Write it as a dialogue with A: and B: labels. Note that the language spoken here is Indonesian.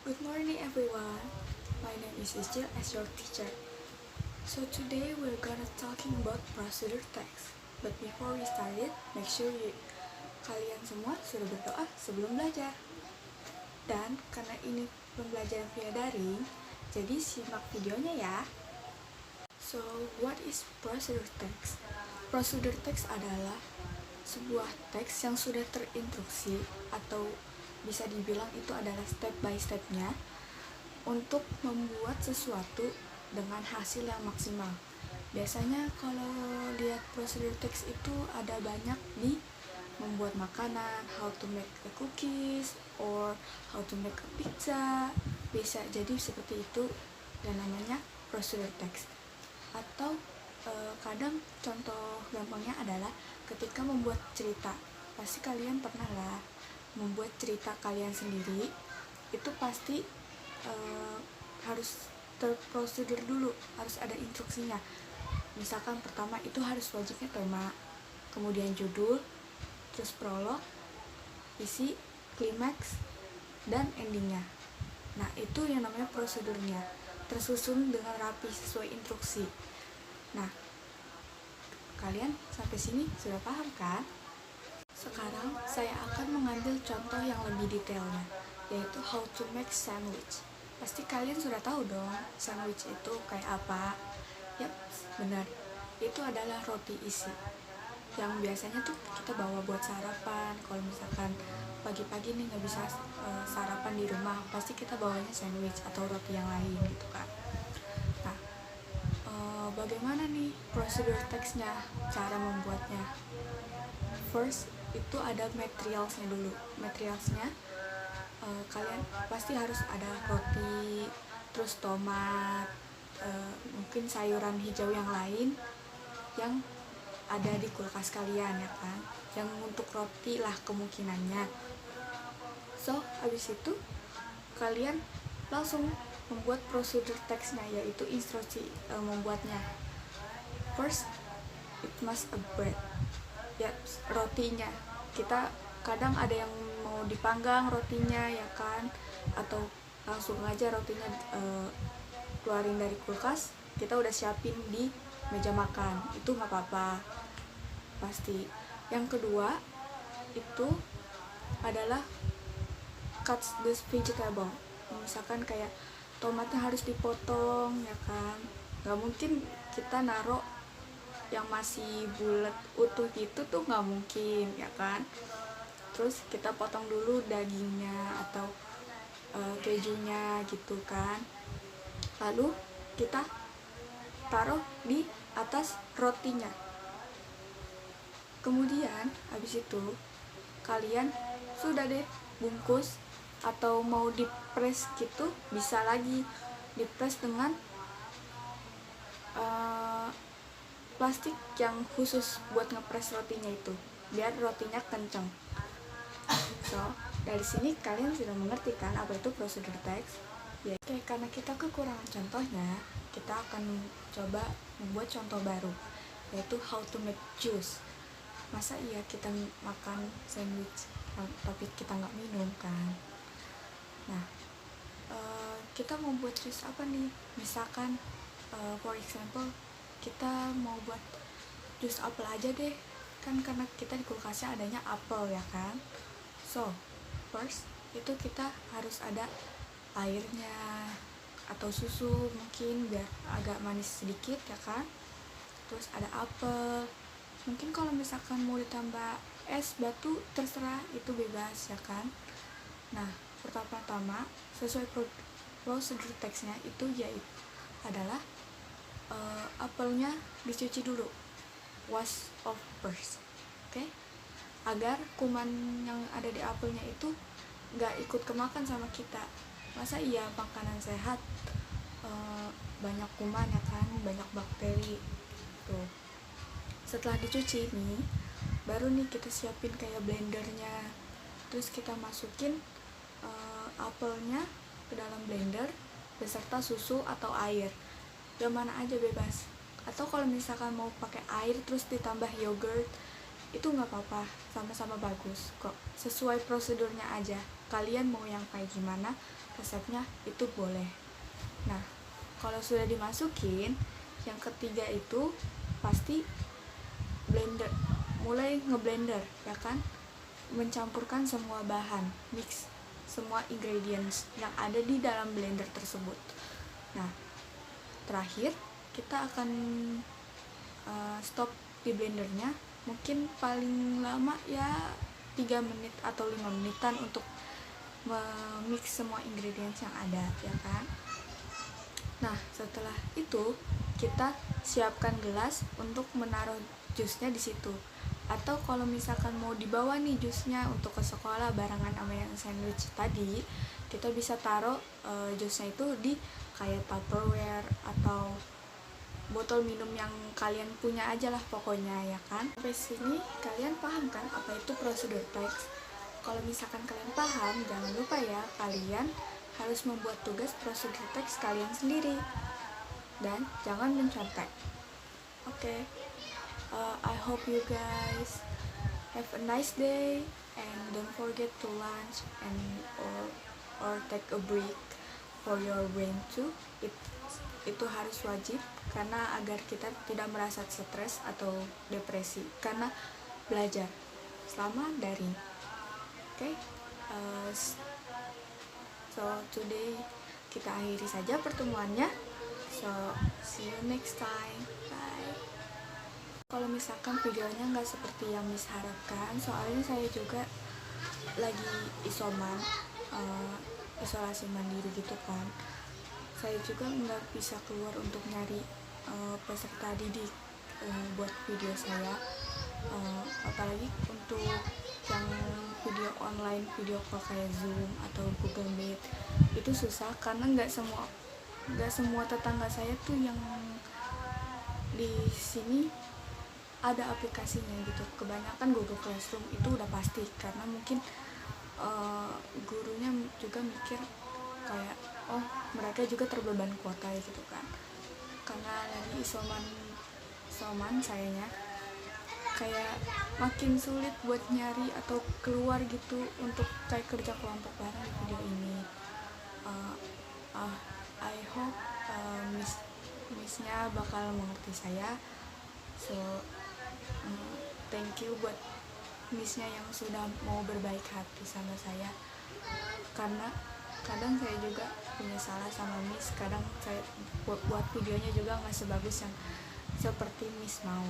A: Good morning everyone. My name is Isjil as your teacher. So today we're gonna talking about procedure text. But before we start it, make sure kalian semua sudah berdoa sebelum belajar. Dan karena ini pembelajaran via daring, jadi simak videonya ya. So, what is procedure text? Procedure text adalah sebuah teks yang sudah terinstruksi atau bisa dibilang itu adalah step by stepnya untuk membuat sesuatu dengan hasil yang maksimal. Biasanya kalau lihat prosedur teks itu ada banyak di membuat makanan, how to make a cookies or how to make a pizza, bisa jadi seperti itu dan namanya prosedur teks. Atau kadang contoh gampangnya adalah ketika membuat cerita. Pasti kalian pernah lah membuat cerita kalian sendiri, itu pasti harus terprosedur dulu, harus ada instruksinya. Misalkan pertama itu harus wajibnya tema, kemudian judul, terus prolog, isi, klimaks, dan endingnya. Nah itu yang namanya prosedurnya, tersusun dengan rapi sesuai instruksi. Nah kalian sampai sini sudah paham kan? Sekarang saya akan mengambil contoh yang lebih detailnya, yaitu how to make sandwich. Pasti kalian sudah tahu dong sandwich itu kayak apa. Yap, benar, itu adalah roti isi yang biasanya tuh kita bawa buat sarapan. Kalau misalkan pagi-pagi nih nggak bisa sarapan di rumah, pasti kita bawanya sandwich atau roti yang lain gitu kan. Nah bagaimana nih prosedur teksnya, cara membuatnya? First itu ada materialsnya dulu. Materialsnya kalian pasti harus ada roti, terus tomat, mungkin sayuran hijau yang lain yang ada di kulkas kalian ya kan, yang untuk roti lah kemungkinannya. So habis itu kalian langsung membuat prosedur teksnya, yaitu instruksi membuatnya. First it must a bread, ya rotinya. Kita kadang ada yang mau dipanggang rotinya ya kan, atau langsung aja rotinya keluarin dari kulkas, kita udah siapin di meja makan, itu nggak apa-apa pasti. Yang kedua itu adalah cut the vegetable. Misalkan kayak tomatnya harus dipotong ya kan, nggak mungkin kita naruh yang masih bulat utuh gitu tuh, nggak mungkin ya kan. Terus kita potong dulu dagingnya atau kejunya gitu kan, lalu kita taruh di atas rotinya. Kemudian habis itu kalian sudah deh bungkus, atau mau di press gitu bisa lagi di press dengan plastik yang khusus buat ngepres rotinya itu, biar rotinya kenceng. So dari sini kalian sudah mengerti kan apa itu prosedur teks ya. Oke, karena kita kekurangan contohnya, kita akan coba membuat contoh baru, yaitu how to make juice. Masa iya kita makan sandwich tapi kita nggak minum kan? Nah kita mau buat jus apa nih? Misalkan for example kita mau buat jus apel aja deh kan, karena kita di kulkasnya adanya apel ya kan. So first itu kita harus ada airnya atau susu mungkin biar agak manis sedikit ya kan. Terus ada apel, mungkin kalau misalkan mau ditambah es batu terserah, itu bebas ya kan. Nah pertama-tama sesuai prosedur teksnya itu yaitu adalah apelnya dicuci dulu, wash off first, oke? Agar kuman yang ada di apelnya itu nggak ikut kemakan sama kita. Masa iya makanan sehat banyak kuman ya kan, banyak bakteri tuh. Setelah dicuci nih, baru nih kita siapin kayak blendernya, terus kita masukin apelnya ke dalam blender beserta susu atau air, yang mana aja bebas. Atau kalau misalkan mau pakai air terus ditambah yogurt, itu nggak apa-apa, sama-sama bagus kok, sesuai prosedurnya aja. kalian mau yang kayak gimana resepnya itu boleh. Nah, kalau sudah dimasukin, yang ketiga itu pasti blender, mulai ngeblender ya kan, mencampurkan semua bahan, mix semua ingredients yang ada di dalam blender tersebut. Nah, terakhir kita akan stop di blendernya, mungkin paling lama ya 3 menit atau 5 menitan untuk memix semua ingredients yang ada ya kan. Nah, setelah itu kita siapkan gelas untuk menaruh jusnya di situ. Atau kalau misalkan mau dibawa nih jusnya untuk ke sekolah barengan sama yang sandwich tadi, kita bisa taruh jusnya itu di kayak Tupperware atau botol minum yang kalian punya aja lah pokoknya ya kan. Sampai sini kalian paham kan apa itu prosedur teks? Kalau misalkan kalian paham, jangan lupa ya kalian harus membuat tugas prosedur teks kalian sendiri dan jangan mencontek. Oke. I hope you guys have a nice day and don't forget to lunch and or take a break for your brain too. Itu harus wajib karena agar kita tidak merasa stres atau depresi karena belajar selama daring. Oke. So today kita akhiri saja pertemuannya. So see you next time. Bye. Kalau misalkan videonya nggak seperti yang Miss harapkan, soalnya saya juga lagi isolasi mandiri gitu kan. Saya juga nggak bisa keluar untuk nyari peserta didik buat video saya, apalagi untuk yang video online, video call kayak Zoom atau Google Meet itu susah karena nggak semua tetangga saya tuh yang di sini ada aplikasinya gitu. Kebanyakan Google Classroom itu udah pasti karena mungkin gurunya juga mikir kayak oh mereka juga terbeban kuota gitu kan, karena lagi isoman sayanya kayak makin sulit buat nyari atau keluar gitu untuk kayak kerja kelompok bareng di video ini. I hope missnya bakal mengerti saya. So thank you buat missnya yang sudah mau berbaik hati sama saya, karena kadang saya juga punya salah sama Miss, kadang saya buat videonya juga nggak sebagus yang seperti Miss mau.